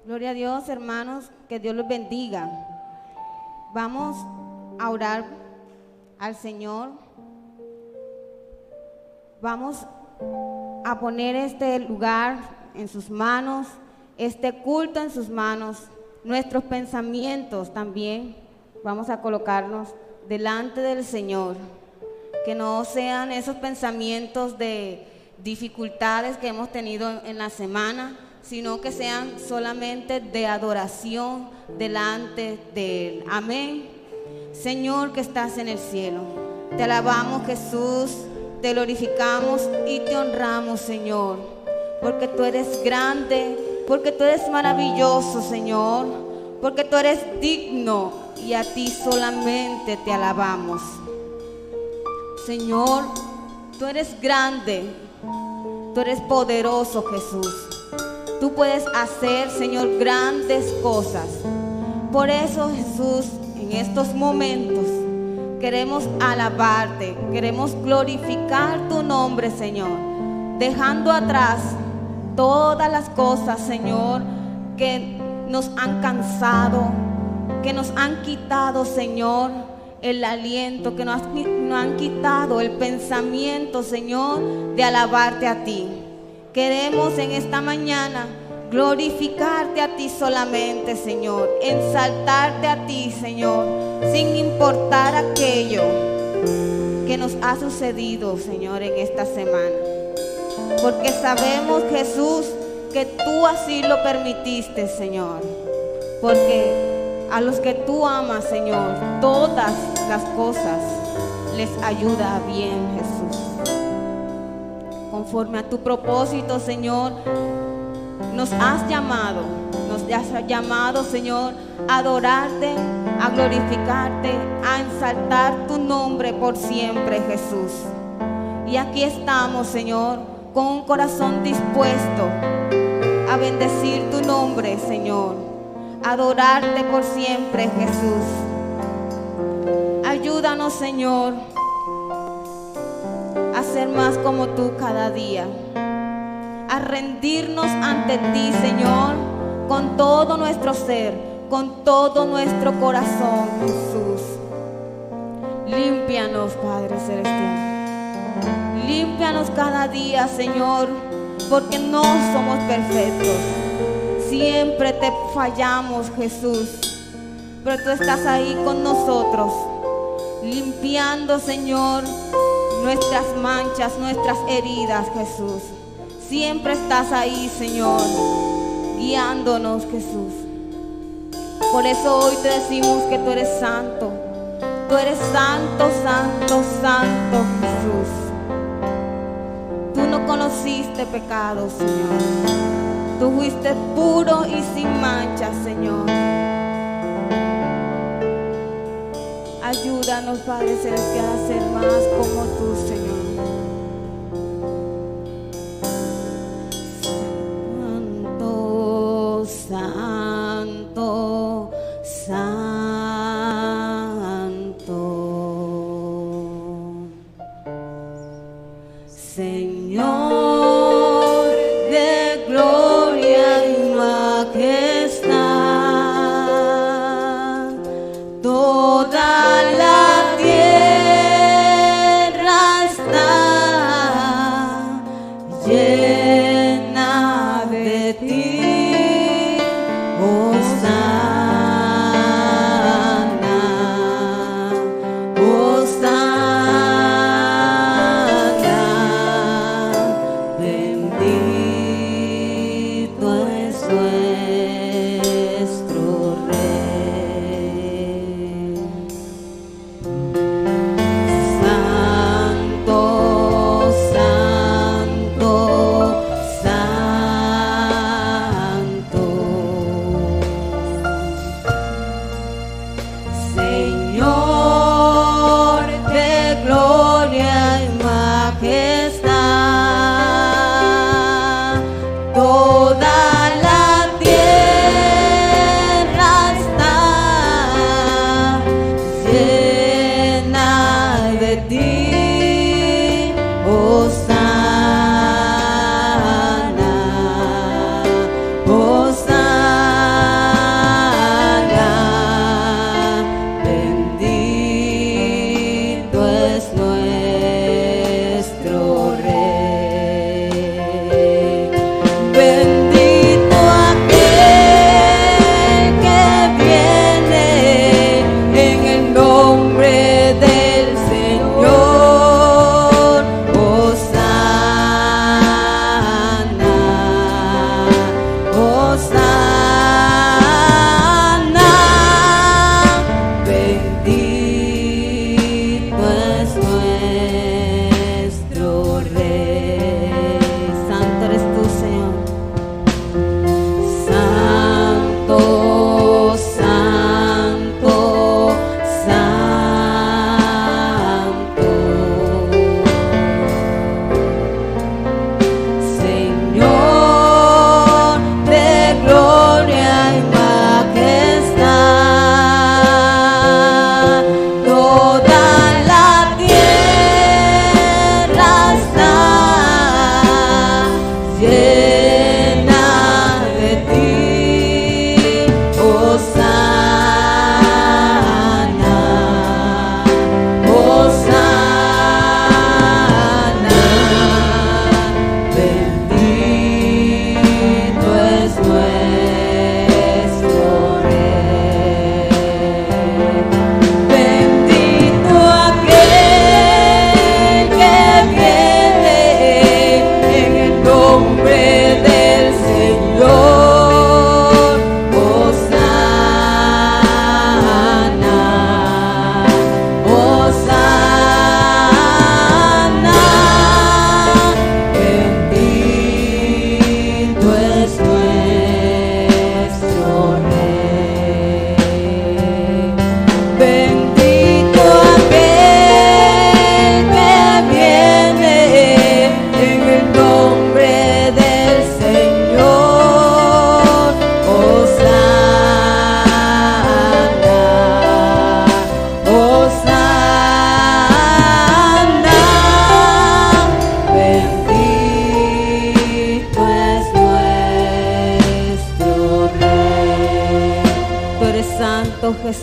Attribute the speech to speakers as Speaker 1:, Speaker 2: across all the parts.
Speaker 1: Gloria a Dios, hermanos, que Dios los bendiga. Vamos a orar al Señor. Vamos a poner este lugar en sus manos, este culto en sus manos, nuestros pensamientos también. Vamos a colocarnos delante del Señor. Que no sean esos pensamientos de dificultades que hemos tenido en la semana, sino que sean solamente de adoración delante de Él. Amén. Señor que estás en el cielo, te alabamos, Jesús, te glorificamos y te honramos, Señor, porque tú eres grande, porque tú eres maravilloso, Señor, porque tú eres digno y a ti solamente te alabamos. Señor, tú eres grande, tú eres poderoso, Jesús. Tú puedes hacer, Señor, grandes cosas. Por eso, Jesús, en estos momentos queremos alabarte, queremos glorificar tu nombre, Señor, dejando atrás todas las cosas, Señor, que nos han cansado, que nos han quitado, Señor, el aliento, que nos han quitado el pensamiento, Señor, de alabarte a ti. Queremos en esta mañana glorificarte a ti solamente, Señor, exaltarte a ti, Señor, sin importar aquello que nos ha sucedido, Señor, en esta semana. Porque sabemos, Jesús, que tú así lo permitiste, Señor. Porque a los que tú amas, Señor, todas las cosas les ayuda bien, Jesús. Conforme a tu propósito, Señor, nos has llamado, Señor, a adorarte, a glorificarte, a exaltar tu nombre por siempre, Jesús. Y aquí estamos, Señor, con un corazón dispuesto a bendecir tu nombre, Señor, a adorarte por siempre, Jesús. Ayúdanos, Señor, a ser más como tú cada día, a rendirnos ante ti, Señor, con todo nuestro ser, con todo nuestro corazón, Jesús. Límpianos, Padre Celestial. Límpianos cada día, Señor, porque no somos perfectos. Siempre te fallamos, Jesús, pero tú estás ahí con nosotros, limpiando, Señor, nuestras manchas, nuestras heridas, Jesús. Siempre estás ahí, Señor, guiándonos, Jesús. Por eso hoy te decimos que tú eres santo. Tú eres santo, santo, santo, Jesús. Tú no conociste pecado, Señor. Tú fuiste puro y sin mancha, Señor. Ayúdanos, Padre Celestial, a ser más como tú, Señor. Santo, santo, Señor de gloria y majestad, toda la tierra está llena de ti.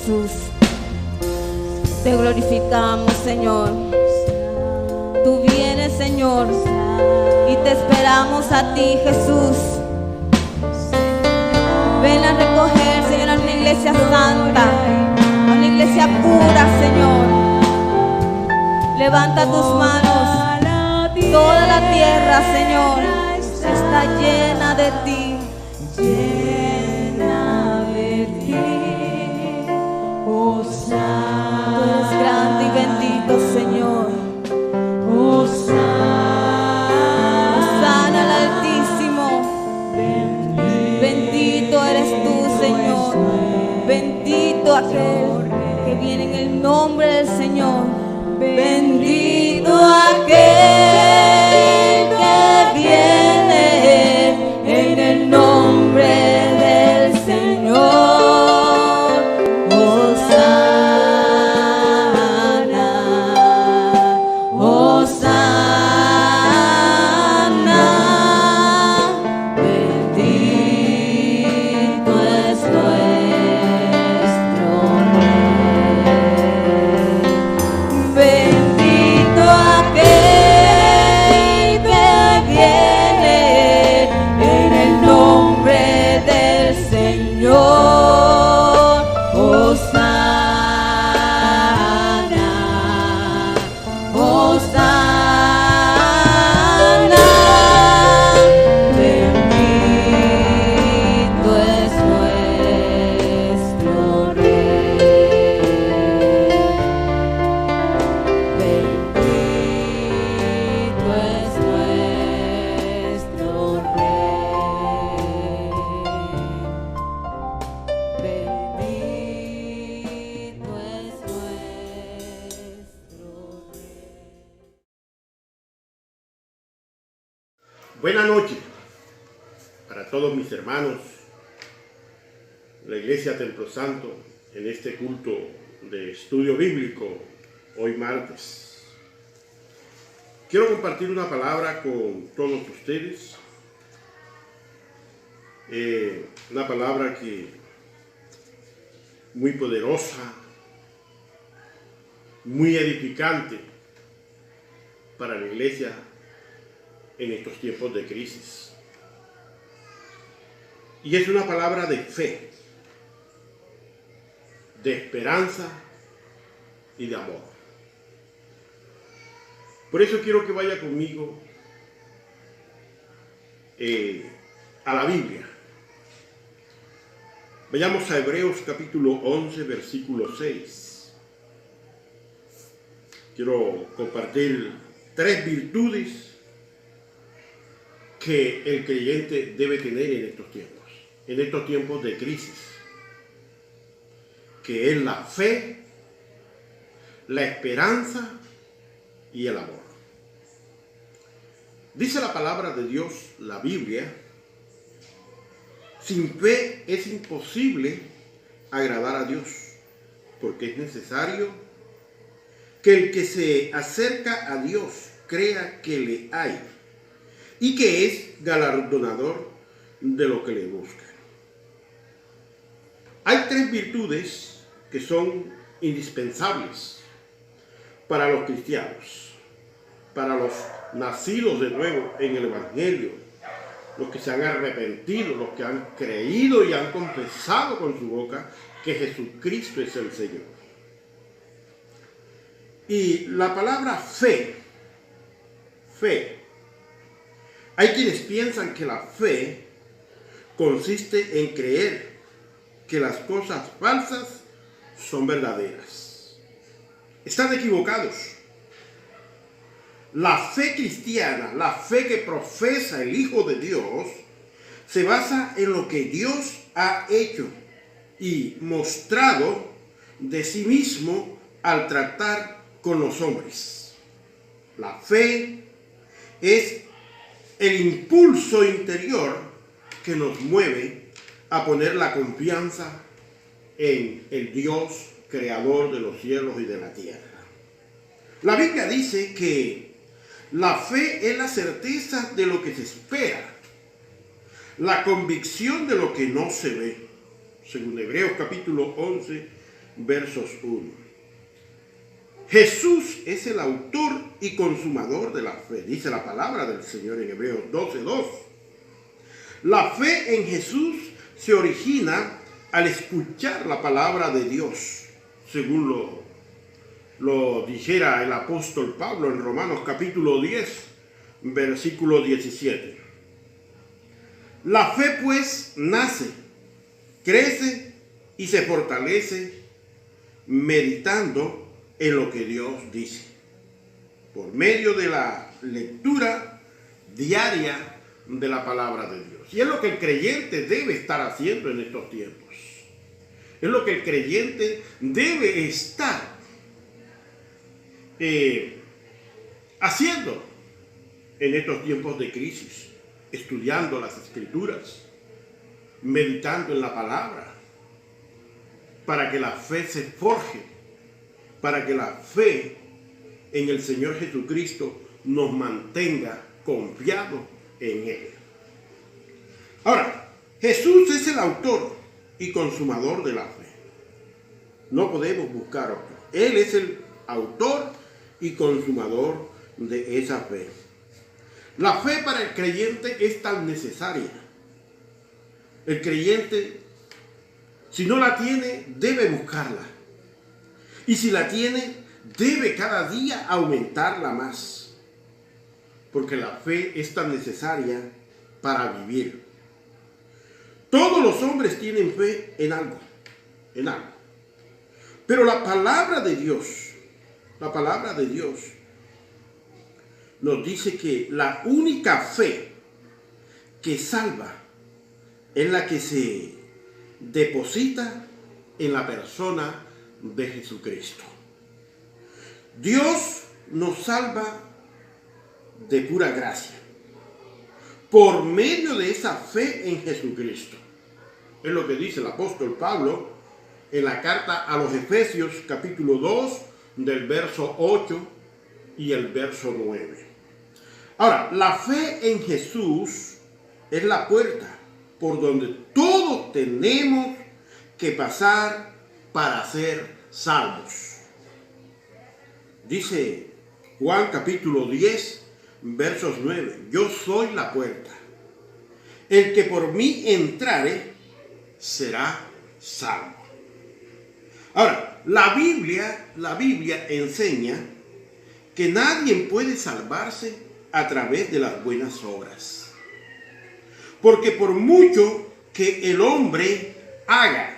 Speaker 1: Jesús. Te glorificamos, Señor. Tú vienes, Señor, y te esperamos a ti, Jesús. Ven a recoger, Señor, a una iglesia santa, a una iglesia pura, Señor. Levanta tus manos. Toda la tierra, Señor, está llena de ti. Llena de ti. Tú eres grande y bendito, Señor. Hosana al Altísimo. Bendito eres tú, Señor. Bendito aquel que viene en el nombre del Señor. Bendito aquel que viene en el nombre del Señor. Hosana, Hosana. Bendito es nuestro Rey. Bendito aquel que viene en el nombre del Señor. Hosana, Hosana. Bendito es nuestro Rey. Bendito es nuestro Rey. Bendito es nuestro Rey.
Speaker 2: Buenas noches para todos mis hermanos, la Iglesia Templo Santo, en este culto de estudio bíblico, hoy martes. Quiero compartir una palabra con todos ustedes, una palabra que muy poderosa, muy edificante para la Iglesia en estos tiempos de crisis. Y es una palabra de fe, de esperanza y de amor. Por eso quiero que vaya conmigo a la Biblia. Vayamos a Hebreos capítulo 11, versículo 6. Quiero compartir 3 virtudes que el creyente debe tener en estos tiempos de crisis, que es la fe, la esperanza y el amor. Dice la palabra de Dios, la Biblia: sin fe es imposible agradar a Dios, porque es necesario que el que se acerca a Dios crea que le hay y que es galardonador de lo que le busca. Hay 3 virtudes que son indispensables para los cristianos, para los nacidos de nuevo en el Evangelio, los que se han arrepentido, los que han creído y han confesado con su boca que Jesucristo es el Señor. Y la palabra fe, hay quienes piensan que la fe consiste en creer que las cosas falsas son verdaderas. Están equivocados. La fe cristiana, la fe que profesa el Hijo de Dios, se basa en lo que Dios ha hecho y mostrado de sí mismo al tratar con los hombres. La fe es el impulso interior que nos mueve a poner la confianza en el Dios creador de los cielos y de la tierra. La Biblia dice que la fe es la certeza de lo que se espera, la convicción de lo que no se ve. Según Hebreos capítulo 11, versos 1. Jesús es el autor y consumador de la fe, dice la palabra del Señor en Hebreos 12:2. La fe en Jesús se origina al escuchar la palabra de Dios, según lo dijera el apóstol Pablo en Romanos capítulo 10, versículo 17. La fe pues nace, crece y se fortalece meditando en lo que Dios dice, por medio de la lectura diaria de la palabra de Dios. Y es lo que el creyente debe estar haciendo en estos tiempos. Es lo que el creyente debe estar haciendo en estos tiempos de crisis, estudiando las Escrituras, meditando en la palabra, para que la fe se forje, para que la fe en el Señor Jesucristo nos mantenga confiados en Él. Ahora, Jesús es el autor y consumador de la fe. No podemos buscar otro. Él es el autor y consumador de esa fe. La fe para el creyente es tan necesaria. El creyente, si no la tiene, debe buscarla. Y si la tiene, debe cada día aumentarla más. Porque la fe es tan necesaria para vivir. Todos los hombres tienen fe en algo. Pero la palabra de Dios nos dice que la única fe que salva es la que se deposita en la persona de Jesucristo. Dios nos salva de pura gracia, por medio de esa fe en Jesucristo. Es lo que dice el apóstol Pablo en la carta a los Efesios, capítulo 2, del verso 8 y el verso 9. Ahora, la fe en Jesús es la puerta por donde todos tenemos que pasar para ser salvos. Dice Juan capítulo 10, versos 9. Yo soy la puerta. El que por mí entrare será salvo. Ahora, la Biblia enseña que nadie puede salvarse a través de las buenas obras. Porque por mucho que el hombre haga,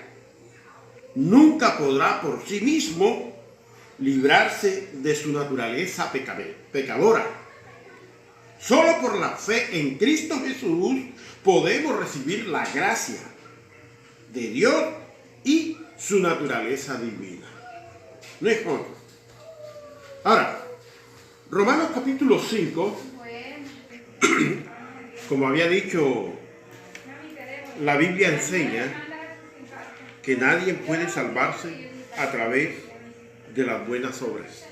Speaker 2: nunca podrá por sí mismo librarse de su naturaleza pecadora. Solo por la fe en Cristo Jesús podemos recibir la gracia de Dios y su naturaleza divina. No es otro. Ahora, Romanos capítulo 5, como había dicho, la Biblia enseña que nadie puede salvarse a través de las buenas obras.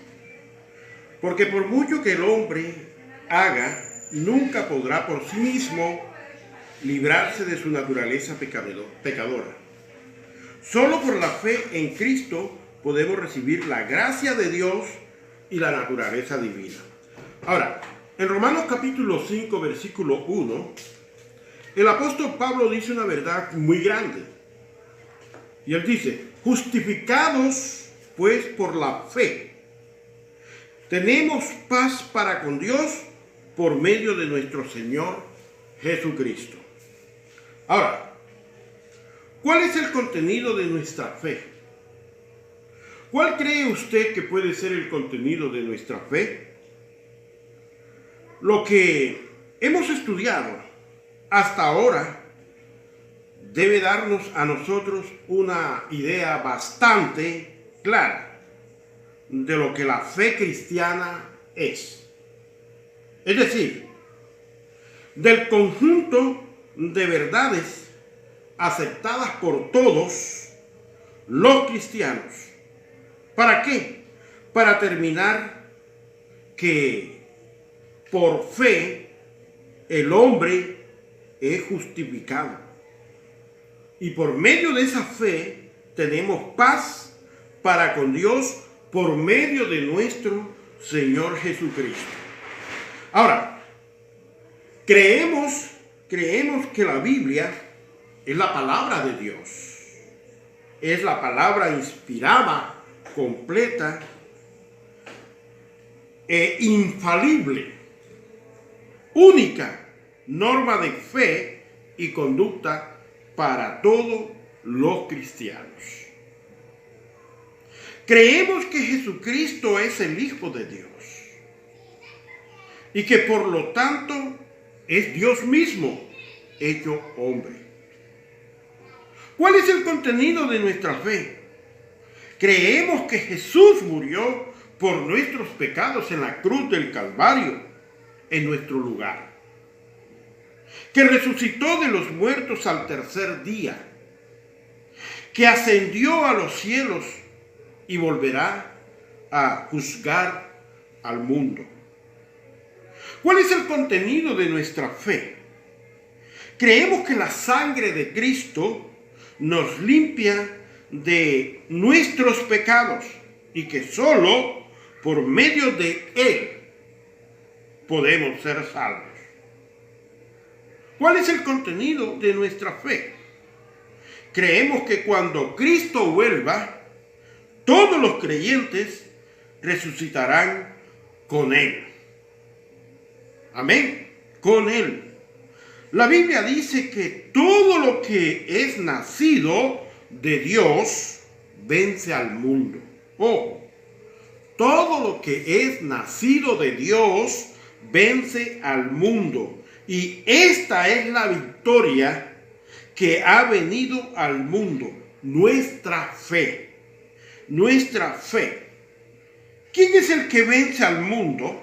Speaker 2: Porque por mucho que el hombre haga, nunca podrá por sí mismo librarse de su naturaleza pecadora. Solo por la fe en Cristo podemos recibir la gracia de Dios y la naturaleza divina. Ahora, en Romanos capítulo 5, versículo 1, el apóstol Pablo dice una verdad muy grande. Y él dice, justificados pues por la fe, tenemos paz para con Dios por medio de nuestro Señor Jesucristo. Ahora, ¿cuál es el contenido de nuestra fe? ¿Cuál cree usted que puede ser el contenido de nuestra fe? Lo que hemos estudiado hasta ahora debe darnos a nosotros una idea bastante clara de lo que la fe cristiana es. Es decir, del conjunto de verdades aceptadas por todos los cristianos. ¿Para qué? Para terminar que por fe el hombre es justificado. Y por medio de esa fe tenemos paz para con Dios por medio de nuestro Señor Jesucristo. Ahora, creemos que la Biblia es la palabra de Dios. Es la palabra inspirada, completa e infalible, única norma de fe y conducta para todos los cristianos. Creemos que Jesucristo es el Hijo de Dios y que por lo tanto es Dios mismo hecho hombre. ¿Cuál es el contenido de nuestra fe? Creemos que Jesús murió por nuestros pecados en la cruz del Calvario, en nuestro lugar, que resucitó de los muertos al tercer día, que ascendió a los cielos y volverá a juzgar al mundo. ¿Cuál es el contenido de nuestra fe? Creemos que la sangre de Cristo nos limpia de nuestros pecados y que solo por medio de Él podemos ser salvos. ¿Cuál es el contenido de nuestra fe? Creemos que cuando Cristo vuelva, todos los creyentes resucitarán con Él. Amén. Con Él. La Biblia dice que todo lo que es nacido de Dios vence al mundo. Ojo, todo lo que es nacido de Dios vence al mundo. Y esta es la victoria que ha venido al mundo. Nuestra fe. Nuestra fe. ¿Quién es el que vence al mundo?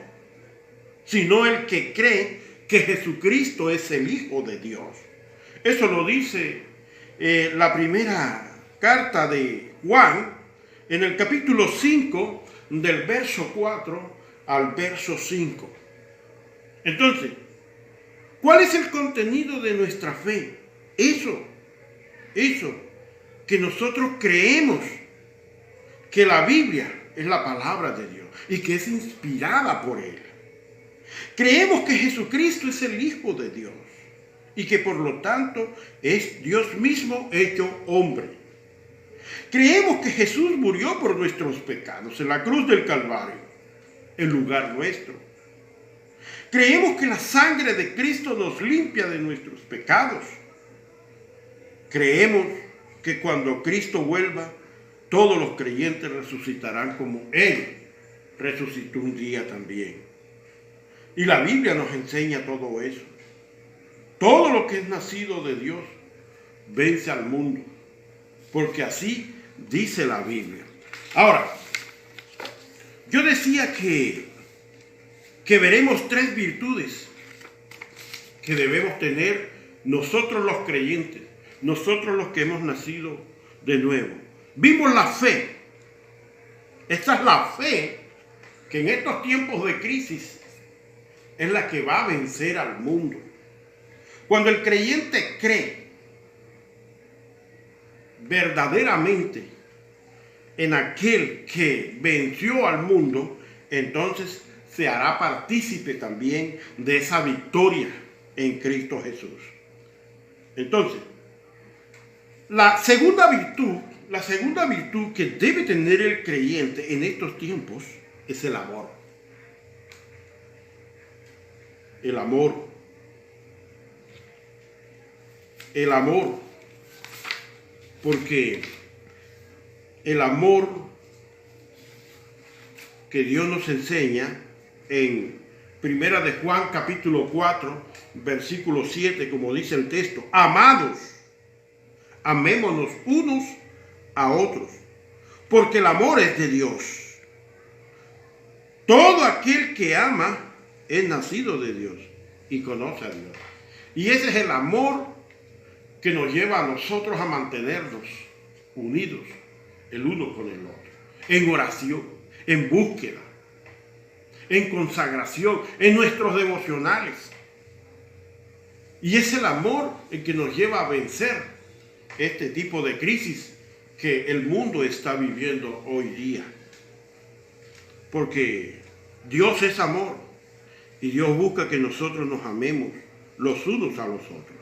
Speaker 2: Sino el que cree que Jesucristo es el Hijo de Dios. Eso lo dice la primera carta de Juan, en el capítulo 5, del verso 4 al verso 5. Entonces, ¿cuál es el contenido de nuestra fe? Eso, que nosotros creemos que la Biblia es la palabra de Dios y que es inspirada por Él. Creemos que Jesucristo es el Hijo de Dios y que por lo tanto es Dios mismo hecho hombre. Creemos que Jesús murió por nuestros pecados en la cruz del Calvario, en lugar nuestro. Creemos que la sangre de Cristo nos limpia de nuestros pecados. Creemos que cuando Cristo vuelva, todos los creyentes resucitarán como Él resucitó un día también. Y la Biblia nos enseña todo eso. Todo lo que es nacido de Dios vence al mundo, porque así dice la Biblia. Ahora, yo decía que veremos tres virtudes que debemos tener nosotros los creyentes, nosotros los que hemos nacido de nuevo. Vimos la fe. Esta es la fe que en estos tiempos de crisis es la que va a vencer al mundo. Cuando el creyente cree verdaderamente en aquel que venció al mundo, entonces se hará partícipe también de esa victoria en Cristo Jesús. Entonces, la segunda virtud que debe tener el creyente en estos tiempos es el amor. El amor. El amor. Porque el amor que Dios nos enseña en Primera de Juan capítulo 4, versículo 7, como dice el texto: amados, amémonos unos a otros, porque el amor es de Dios. Todo aquel que ama es nacido de Dios y conoce a Dios. Y ese es el amor que nos lleva a nosotros a mantenernos unidos el uno con el otro, en oración, en búsqueda, en consagración, en nuestros devocionales. Y es el amor el que nos lleva a vencer este tipo de crisis que el mundo está viviendo hoy día. Porque Dios es amor y Dios busca que nosotros nos amemos los unos a los otros.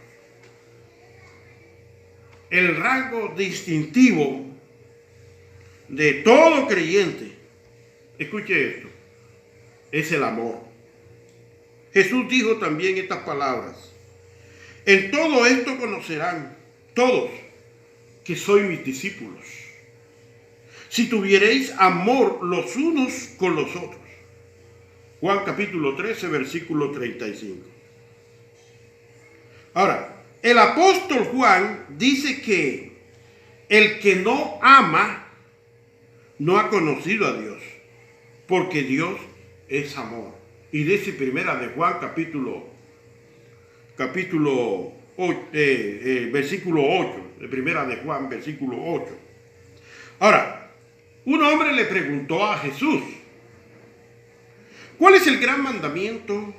Speaker 2: El rasgo distintivo de todo creyente, escuche esto, es el amor. Jesús dijo también estas palabras: en todo esto conocerán todos que sois mis discípulos, si tuviereis amor los unos con los otros. Juan capítulo 13, versículo 35. Ahora, el apóstol Juan dice que el que no ama no ha conocido a Dios, porque Dios es amor. Y dice primera de Juan capítulo 8, versículo 8, de primera de Juan, versículo 8. Ahora, un hombre le preguntó a Jesús: ¿cuál es el gran mandamiento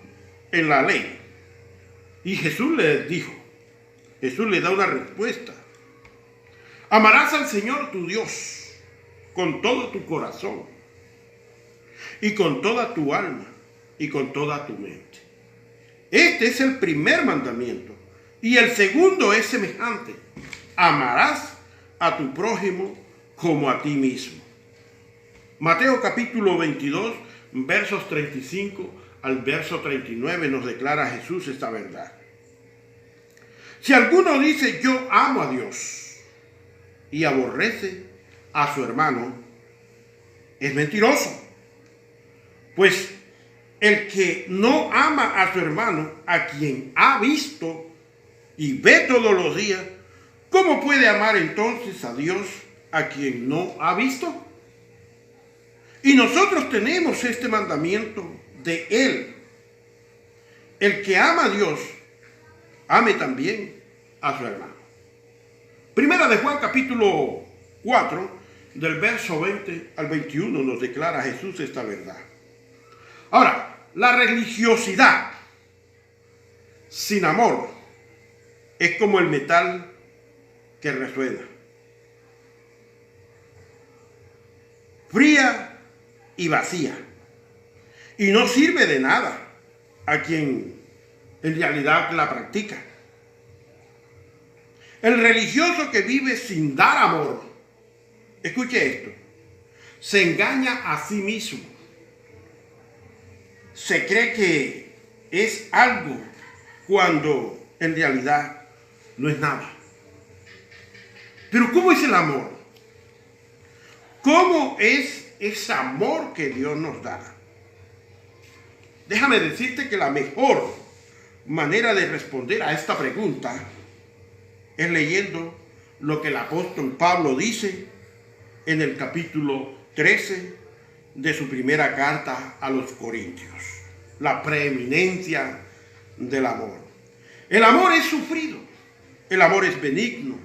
Speaker 2: en la ley? Y Jesús le dijo, Jesús le da una respuesta: amarás al Señor tu Dios con todo tu corazón y con toda tu alma y con toda tu mente. Este es el primer mandamiento. Y el segundo es semejante: amarás a tu prójimo como a ti mismo. Mateo capítulo 22, versos 35 al verso 39 nos declara Jesús esta verdad. Si alguno dice yo amo a Dios y aborrece a su hermano, es mentiroso. Pues el que no ama a su hermano, a quien ha visto y ve todos los días, ¿cómo puede amar entonces a Dios a quien no ha visto? Y nosotros tenemos este mandamiento de Él: el que ama a Dios, ame también a su hermano. Primera de Juan capítulo 4, del verso 20 al 21 nos declara Jesús esta verdad. Ahora, la religiosidad sin amor es como el metal que resuena, fría y vacía, y no sirve de nada a quien en realidad la practica. El religioso que vive sin dar amor, escuche esto, se engaña a sí mismo. Se cree que es algo cuando en realidad no es nada. Pero ¿cómo es el amor? ¿Cómo es ese amor que Dios nos da? Déjame decirte que la mejor manera de responder a esta pregunta es leyendo lo que el apóstol Pablo dice en el capítulo 13 de su primera carta a los Corintios. La preeminencia del amor. El amor es sufrido, el amor es benigno,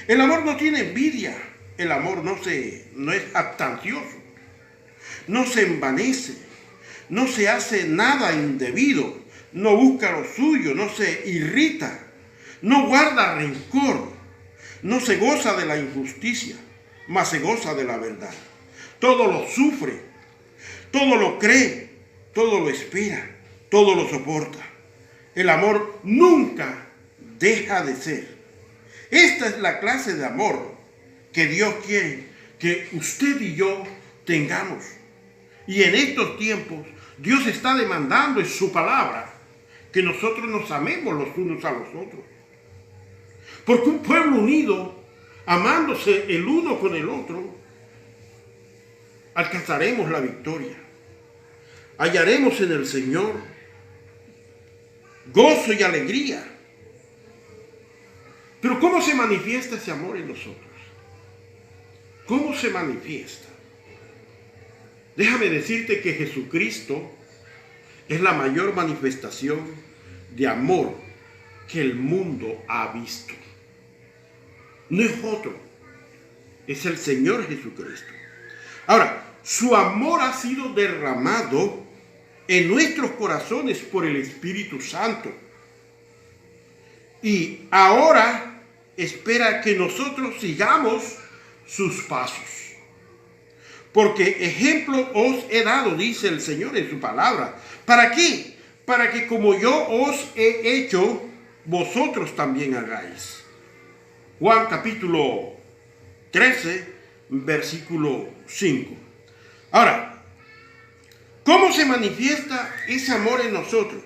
Speaker 2: el amor no tiene envidia, el amor no es jactancioso, no se envanece, no se hace nada indebido, no busca lo suyo, no se irrita, no guarda rencor, no se goza de la injusticia, mas se goza de la verdad. Todo lo sufre, todo lo cree, todo lo espera, todo lo soporta. El amor nunca deja de ser. Esta es la clase de amor que Dios quiere que usted y yo tengamos. Y en estos tiempos Dios está demandando en su palabra que nosotros nos amemos los unos a los otros. Porque un pueblo unido, amándose el uno con el otro, alcanzaremos la victoria. Hallaremos en el Señor gozo y alegría. Pero ¿cómo se manifiesta ese amor en nosotros? ¿Cómo se manifiesta? Déjame decirte que Jesucristo es la mayor manifestación de amor que el mundo ha visto. No es otro, es el Señor Jesucristo. Ahora, su amor ha sido derramado en nuestros corazones por el Espíritu Santo. Y ahora espera que nosotros sigamos sus pasos. Porque ejemplo os he dado, dice el Señor en su palabra. ¿Para qué? Para que como yo os he hecho, vosotros también hagáis. Juan capítulo 13, versículo 5. Ahora, ¿cómo se manifiesta ese amor en nosotros?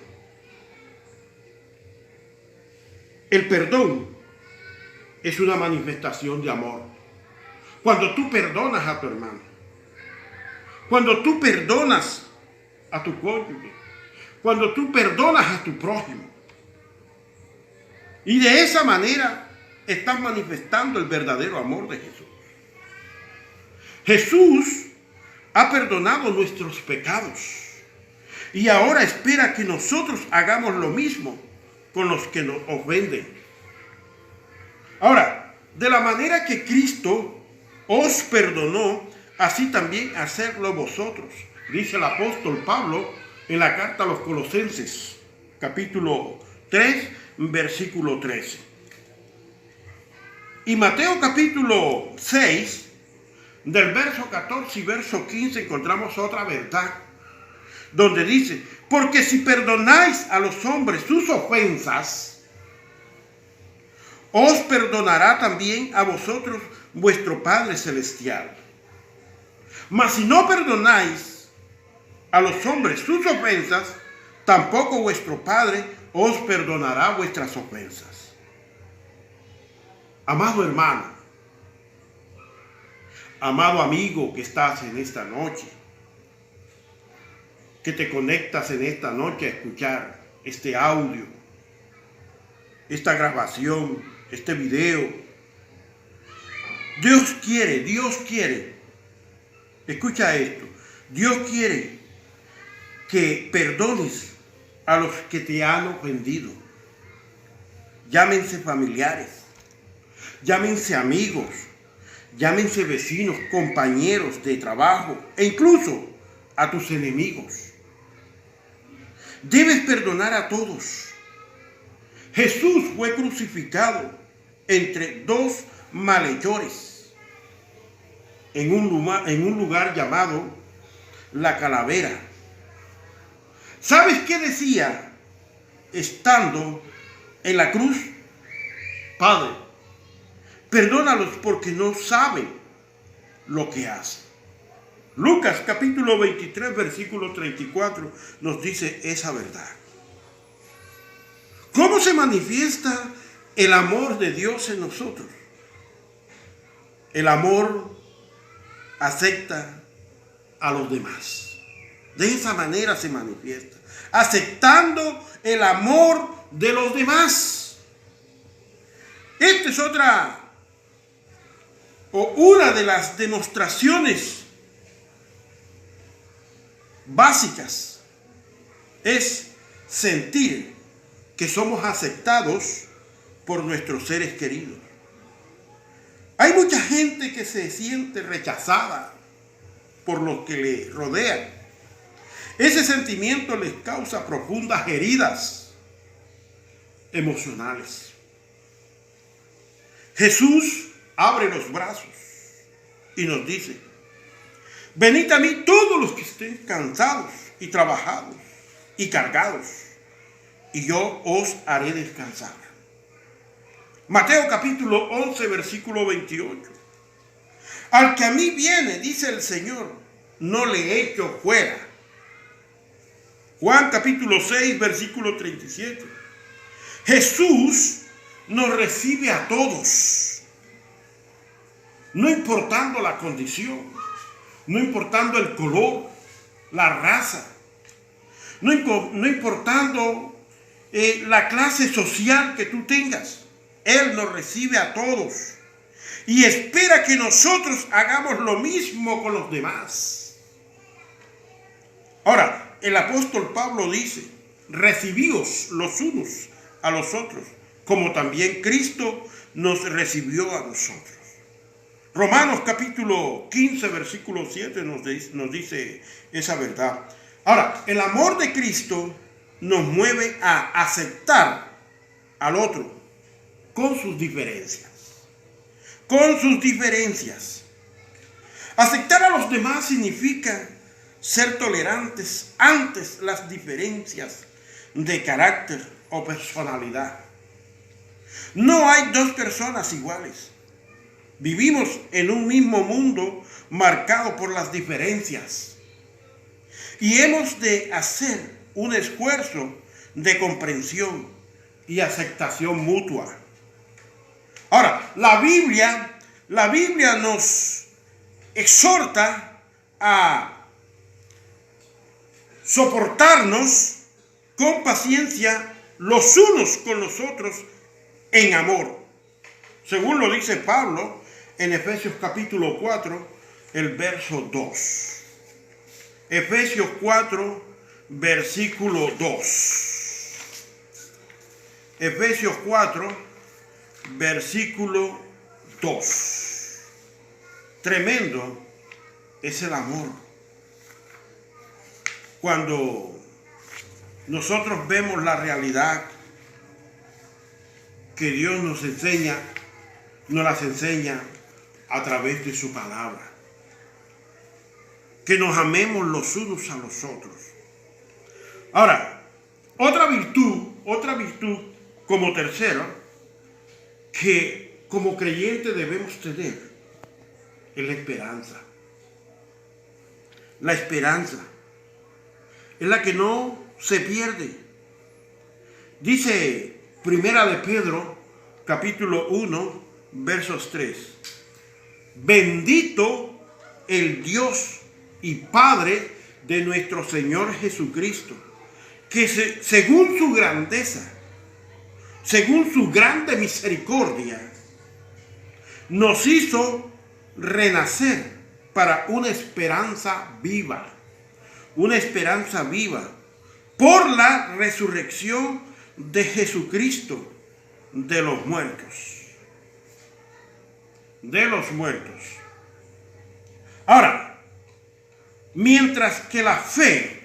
Speaker 2: El perdón es una manifestación de amor. Cuando tú perdonas a tu hermano, cuando tú perdonas a tu cónyuge, cuando tú perdonas a tu prójimo, y de esa manera estás manifestando el verdadero amor de Jesús. Jesús ha perdonado nuestros pecados y ahora espera que nosotros hagamos lo mismo con los que nos ofenden. Ahora, de la manera que Cristo os perdonó, así también hacerlo vosotros, dice el apóstol Pablo en la carta a los Colosenses, capítulo 3, versículo 13. Y Mateo capítulo 6, del verso 14 y verso 15, encontramos otra verdad, donde dice, porque si perdonáis a los hombres sus ofensas, os perdonará también a vosotros vuestro Padre Celestial. Mas si no perdonáis a los hombres sus ofensas, tampoco vuestro Padre os perdonará vuestras ofensas. Amado hermano, amado amigo que estás en esta noche, que te conectas en esta noche a escuchar este audio, esta grabación, este video. Dios quiere, escucha esto, Dios quiere que perdones a los que te han ofendido. Llámense familiares, llámense amigos, llámense vecinos, compañeros de trabajo e incluso a tus enemigos. Debes perdonar a todos. Jesús fue crucificado entre dos malhechores en un lugar llamado La Calavera. ¿Sabes qué decía estando en la cruz? Padre, perdónalos porque no saben lo que hacen. Lucas capítulo 23, versículo 34 nos dice esa verdad. ¿Cómo se manifiesta el amor de Dios en nosotros? El amor acepta a los demás. De esa manera se manifiesta, aceptando el amor de los demás. Esta es una de las demostraciones básicas, es sentir que somos aceptados por nuestros seres queridos. Hay mucha gente que se siente rechazada por los que le rodean. Ese sentimiento les causa profundas heridas emocionales. Jesús abre los brazos y nos dice, venid a mí todos los que estén cansados y trabajados y cargados, y yo os haré descansar. Mateo capítulo 11, versículo 28. Al que a mí viene, dice el Señor, no le echo fuera. Juan capítulo 6, versículo 37. Jesús nos recibe a todos, no importando la condición, no importando el color, la raza, no importando la clase social que tú tengas. Él nos recibe a todos y espera que nosotros hagamos lo mismo con los demás. Ahora, el apóstol Pablo dice, recibíos los unos a los otros, como también Cristo nos recibió a nosotros. Romanos capítulo 15, versículo 7 nos dice esa verdad. Ahora, el amor de Cristo nos mueve a aceptar al otro con sus diferencias. con sus diferencias. Aceptar a los demás significa ser tolerantes ante las diferencias de carácter o personalidad. No hay dos personas iguales. Vivimos en un mismo mundo marcado por las diferencias. Y hemos de hacer un esfuerzo de comprensión y aceptación mutua. Ahora, la Biblia nos exhorta a soportarnos con paciencia los unos con los otros en amor. Según lo dice Pablo en Efesios capítulo 4, el verso 2. Efesios 4, versículo 2. Efesios 4, versículo 2. Tremendo es el amor. Cuando nosotros vemos la realidad que Dios nos las enseña a través de su palabra. Que nos amemos los unos a los otros. Ahora, otra virtud como tercero, que como creyente debemos tener, es la esperanza. La esperanza es la que no se pierde. Dice Primera de Pedro, capítulo 1, versos 3. Bendito el Dios y Padre de nuestro Señor Jesucristo, que según su grandeza, según su grande misericordia, nos hizo renacer para una esperanza viva por la resurrección de Jesucristo de los muertos. Ahora, mientras que la fe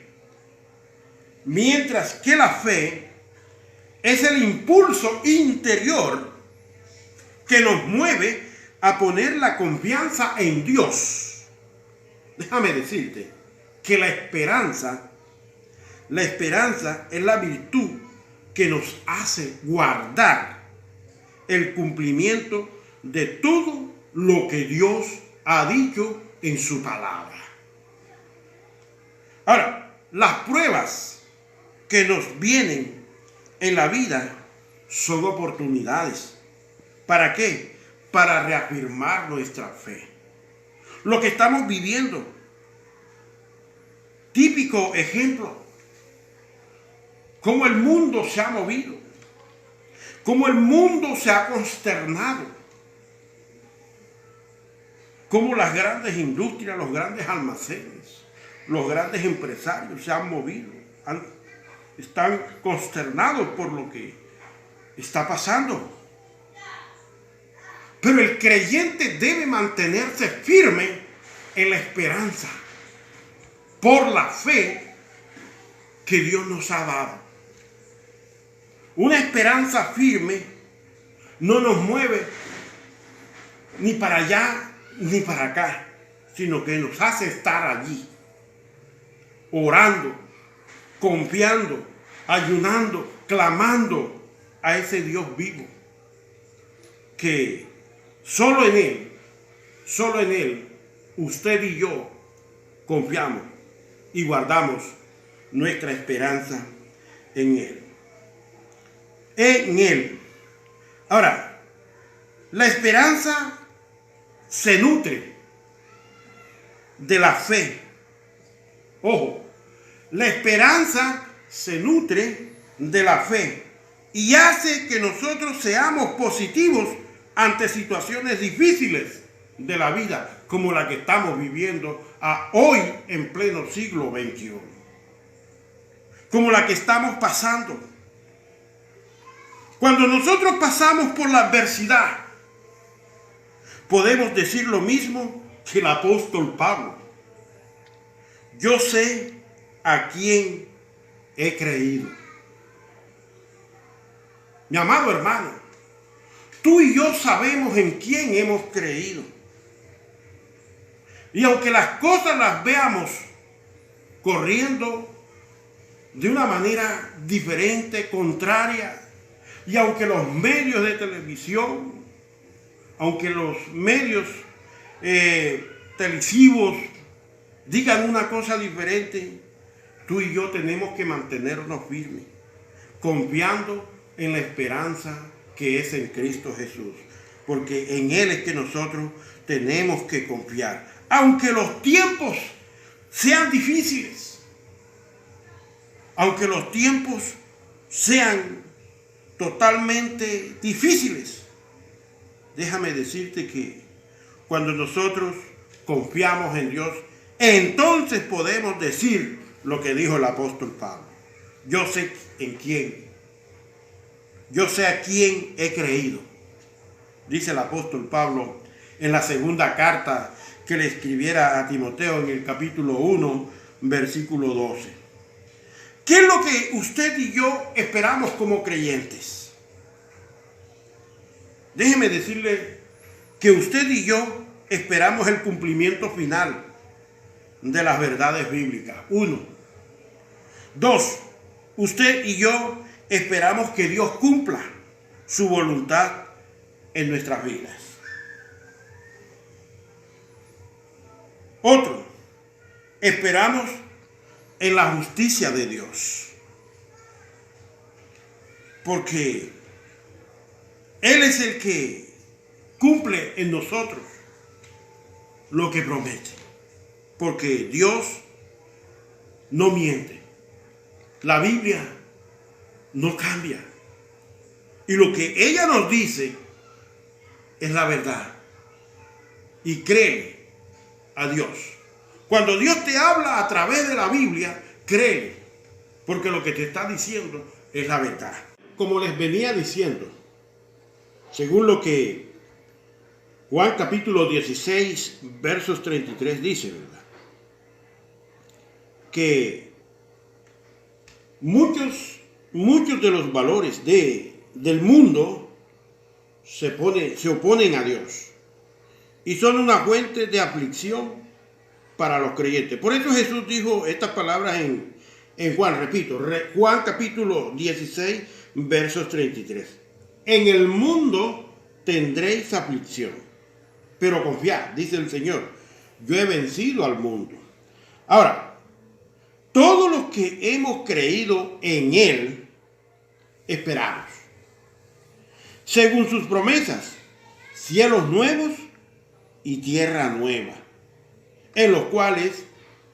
Speaker 2: es el impulso interior que nos mueve a poner la confianza en Dios. Déjame decirte que la esperanza es la virtud que nos hace guardar el cumplimiento de todo lo que Dios ha dicho en su palabra. Ahora, las pruebas que nos vienen en la vida son oportunidades. ¿Para qué? Para reafirmar nuestra fe. Lo que estamos viviendo, típico ejemplo, cómo el mundo se ha movido, cómo el mundo se ha consternado, cómo las grandes industrias, los grandes almacenes, los grandes empresarios se han movido, están consternados por lo que está pasando. Pero el creyente debe mantenerse firme en la esperanza por la fe que Dios nos ha dado. Una esperanza firme no nos mueve ni para allá ni para acá, sino que nos hace estar allí, orando, confiando, ayunando, clamando a ese Dios vivo, que solo en Él, usted y yo confiamos y guardamos nuestra esperanza en Él. En Él. Ahora, la esperanza se nutre de la fe. Ojo, la esperanza se nutre de la fe y hace que nosotros seamos positivos ante situaciones difíciles de la vida, como la que estamos viviendo hoy en pleno siglo XXI. Como la que estamos pasando. Cuando nosotros pasamos por la adversidad, podemos decir lo mismo que el apóstol Pablo. Yo sé a quién he creído. Mi amado hermano, tú y yo sabemos en quién hemos creído. Y aunque las cosas las veamos corriendo de una manera diferente, contraria, y aunque los medios de televisión, aunque los medios televisivos digan una cosa diferente, tú y yo tenemos que mantenernos firmes, confiando en la esperanza que es en Cristo Jesús, porque en Él es que nosotros tenemos que confiar, aunque los tiempos sean difíciles, aunque los tiempos sean totalmente difíciles. Déjame decirte que cuando nosotros confiamos en Dios, entonces podemos decir lo que dijo el apóstol Pablo: yo sé en quién, yo sé a quién he creído. Dice el apóstol Pablo en la segunda carta que le escribiera a Timoteo, en el capítulo 1, versículo 12. ¿Qué es lo que usted y yo esperamos como creyentes? Déjeme decirle que usted y yo esperamos el cumplimiento final de las verdades bíblicas. 1. 2. Usted y yo esperamos que Dios cumpla su voluntad en nuestras vidas. Otro, esperamos en la justicia de Dios, porque Él es el que cumple en nosotros lo que promete, porque Dios no miente, la Biblia no cambia, y lo que ella nos dice es la verdad. Y cree a Dios. Cuando Dios te habla a través de la Biblia, cree, porque lo que te está diciendo es la verdad. Como les venía diciendo, según lo que Juan capítulo 16, versos 33 dice, ¿verdad?, que muchos de los valores del mundo se oponen a Dios y son una fuente de aflicción para los creyentes. Por eso Jesús dijo estas palabras en Juan, repito, Juan capítulo 16, versos 33. En el mundo tendréis aflicción, pero confiad, dice el Señor, yo he vencido al mundo. Ahora, todos los que hemos creído en Él, esperamos, según sus promesas, cielos nuevos y tierra nueva, en los cuales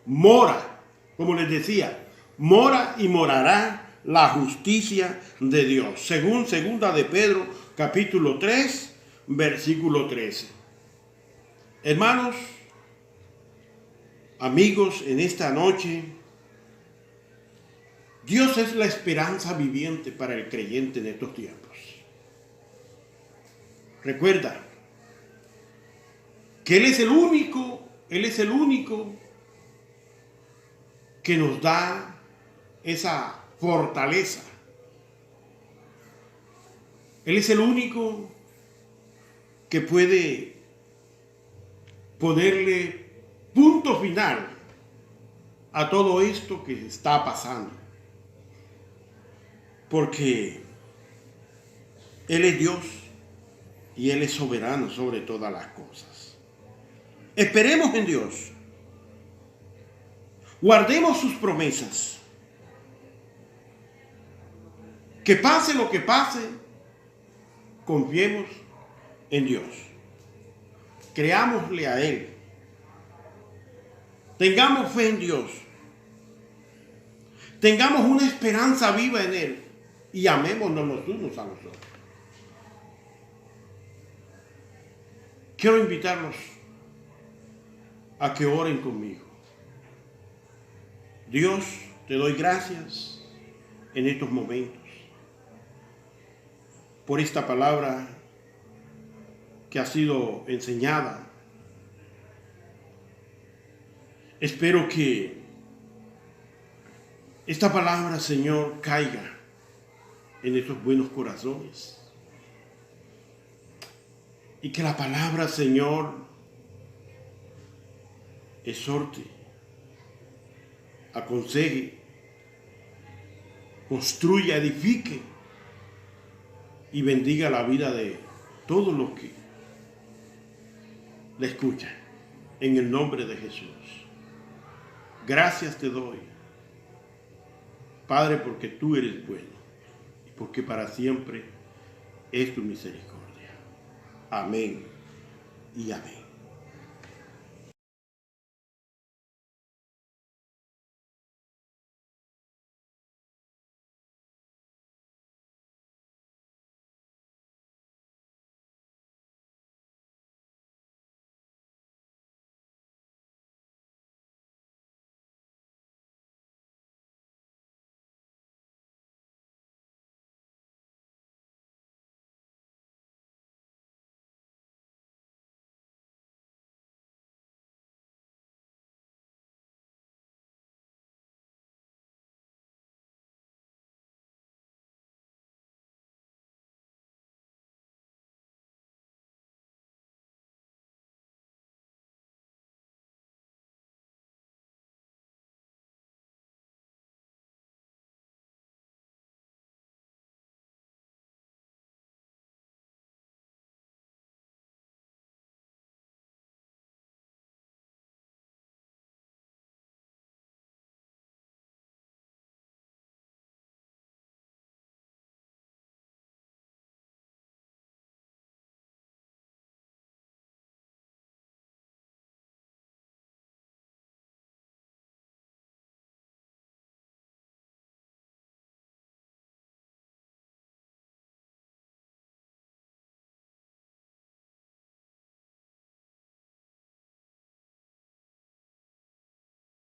Speaker 2: mora, como les decía, mora y morará la justicia de Dios, según segunda de Pedro, capítulo 3, versículo 13. Hermanos, amigos, en esta noche, Dios es la esperanza viviente para el creyente en estos tiempos. Recuerda que Él es el único que nos da esa fortaleza. Él es el único que puede ponerle punto final a todo esto que está pasando. Porque Él es Dios y Él es soberano sobre todas las cosas. Esperemos en Dios. Guardemos sus promesas. Que pase lo que pase, confiemos en Dios. Creámosle a Él. Tengamos fe en Dios. Tengamos una esperanza viva en Él. Y amémonos los unos a los otros. Quiero invitarlos a que oren conmigo. Dios, te doy gracias en estos momentos por esta palabra que ha sido enseñada. Espero que esta palabra, Señor, caiga en estos buenos corazones Y que la palabra, Señor, exhorte, aconseje, construya, edifique y bendiga la vida de todos los que le escuchan. En el nombre de Jesús. Gracias te doy, Padre, porque tú eres bueno y porque para siempre es tu misericordia. Amén y amén.